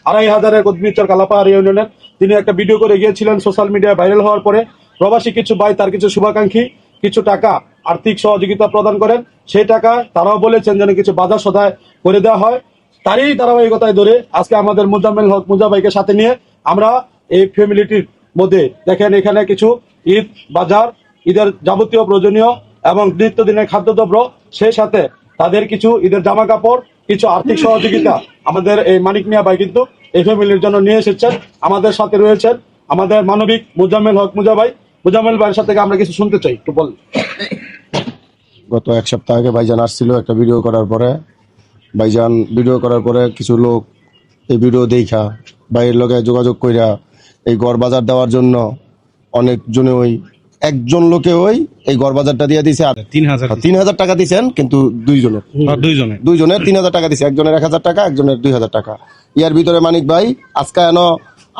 2500 কদমিচর কালাপাহাড় ইউনিয়নের তিনি একটা ভিডিও করে গিয়েছিলেন সোশ্যাল মিডিয়ায় ভাইরাল হওয়ার পরে প্রবাসী কিছু ভাই তার কিছু শুভাকাঙ্ক্ষী কিছু টাকা আর্থিক সহযোগিতা প্রদান করেন। সেই টাকা তারাও বলেছেন যেন কিছু বাজার সদায় করে দেওয়া হয়। তারই ধারাবাহিকতায় ধরে আজকে আমাদের মুজাম্মেল হক মুজা ভাইকে সাথে নিয়ে আমরা এই ফ্যামিলিটির মধ্যে দেখেন এখানে কিছু ঈদ বাজার, ঈদের যাবতীয় প্রয়োজনীয় এবং নিত্যদিনের খাদ্যদ্রব্য, সেই সাথে তাদের কিছু ঈদের জামা কাপড়, কিছু আর্থিক সহযোগিতা আমাদের এই মানিক মিয়া ভাই কিন্তু এই ফ্যামিলির জন্য নিয়ে এসেছেন। আমাদের সাথে রয়েছেন আমাদের মানবিক মুজাম্মেল হক মুজা ভাই। মুজাম্মেল ভাইয়ের সাথে আমরা কিছু শুনতে চাই, একটু বল। গত এক সপ্তাহ আগে ভাইজান আসছিল একটা ভিডিও করার পরে। ভাইজান ভিডিও করার পরে কিছু লোক এই ভিডিও দেখা ভাইয়ের লগে যোগাযোগ কইরা এই গড় বাজার দেওয়ার জন্য অনেকজনে ওই একজন লোকে ওই এই গড় বাজারটা দিয়ে দিছে। আর 3000 টাকা দিছেন, কিন্তু দুইজনের 3000 টাকা দিছে, একজনের 1000 টাকা, একজনের 2000 টাকা। ইয়ার ভিতরে মানিক ভাই আজকে এন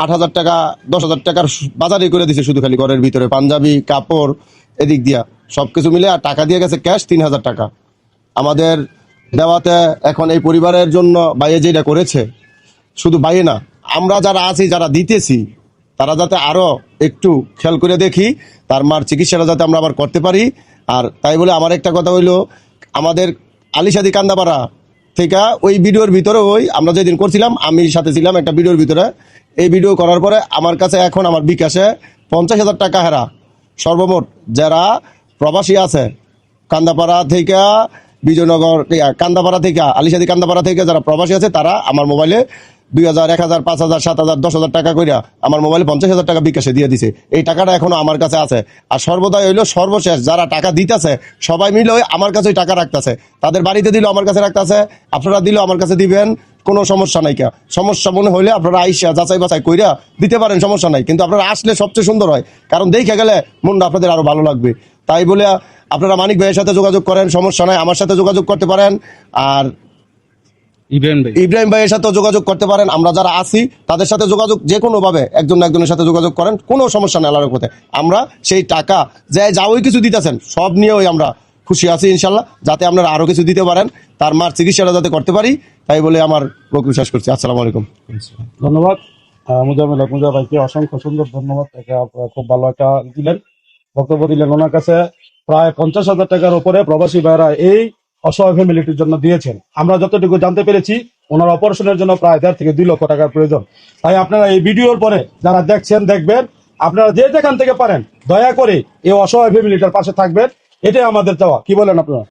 8000 টাকা 10,000 টাকার বাজারই করে দিছে, শুধু খালি ঘরের ভিতরে পাঞ্জাবি কাপড় এদিক দিয়া সবকিছু মিলে। আর টাকা দিয়ে গেছে ক্যাশ 3000 টাকা আমাদের দেওয়াতে। এখন এই পরিবারের জন্য বাইরে যেটা করেছে, শুধু বাইরে না, আমরা যারা আছি যারা দিতেছি তারা যাতে আরো একটু খেয়াল করে দেখি, তার মার চিকিৎসাটা যাতে আমরা আবার করতে পারি। আর তাই বলে আমার একটা কথা হইলো, আমাদের আলিশাদি কান্দাপাড়া থেকে ওই ভিডিওর ভিতরে ওই আমরা যেদিন করছিলাম, আমি সাথে ছিলাম একটা ভিডিওর ভিতরে। এই ভিডিও করার পরে আমার কাছে এখন আমার বিকাশে 50,000 টাকা হেরা সর্বমোট যারা প্রবাসী আছে কান্দাপাড়া থেকে বিজয়নগর, কান্দাপাড়া থেকে আলিশাদি কান্দাপাড়া থেকে যারা প্রবাসী আছে তারা আমার মোবাইলে 2000, 1000, 5000, 7000, 10,000 টাকা কইরা আমার মোবাইলে 50,000 টাকা বিকাশে দিয়ে দিছে। এই টাকাটা এখনো আমার কাছে আছে। আর সর্বদাই হইলো সর্বশেষ যারা টাকা দিতেছে সবাই মিলে আমার কাছে টাকা রাখতেছে, তাদের বাড়িতে দিল আমার কাছে রাখতেছে, আপনারা দিল আমার কাছে দিবেন, কোনো সমস্যা নাই। সমস্যা মনে হইলে আপনারা আইসা যাচাই বাছাই কইরা দিতে পারেন, সমস্যা নাই। কিন্তু আপনারা আসলে সবচেয়ে সুন্দর হয়, কারণ দেখে গেলে মনটা আপনাদের আরো ভালো লাগবে। তাই বলে আপনারা মানিক ভাইয়ের সাথে যোগাযোগ করেন, সমস্যা নাই, আমার সাথে যোগাযোগ করতে পারেন। আর ইব্রাহিম ভাইয়ের সাথে যোগাযোগ করতে পারেন। আমরা যারা আছি তাদের সাথে যোগাযোগ যে কোনো ভাবে একজন না একজনের সাথে যোগাযোগ করেন, কোনো সমস্যা নেই। আল্লাহর পথে আমরা সেই টাকা যা ওই কিছু দিতেছেন সব নিয়ে ওই আমরা খুশি আছি ইনশাল্লাহ, যাতে আপনারা আরো কিছু দিতে পারেন, তার মার চিকিৎসাটা যাতে করতে পারি। তাই বলে আমার বক্তব্য শেষ করছি। আসসালামু আলাইকুম। ধন্যবাদ মুজাম্মেল হক মুজা ভাইকে, অসংখ্য সুন্দর ধন্যবাদ। খুব ভালো একটা দিলেন, বক্তব্য দিলেন। ওনার কাছে প্রায় 50,000 টাকার উপরে প্রবাসী ভাইরা এই অসহায় ফ্যামিলিটির জন্য দিয়েছেন। আমরা যতটুকু জানতে পেরেছি ওনার অপারেশনের জন্য প্রায় 1.5 থেকে 2 লক্ষ টাকার প্রয়োজন। তাই আপনারা এই ভিডিওর পরে যারা দেখছেন দেখবেন, আপনারা যে যেখান থেকে পারেন দয়া করে এই অসহায় ফ্যামিলিটার পাশে থাকবেন, এটাই আমাদের চাওয়া। কি বলেন আপনারা?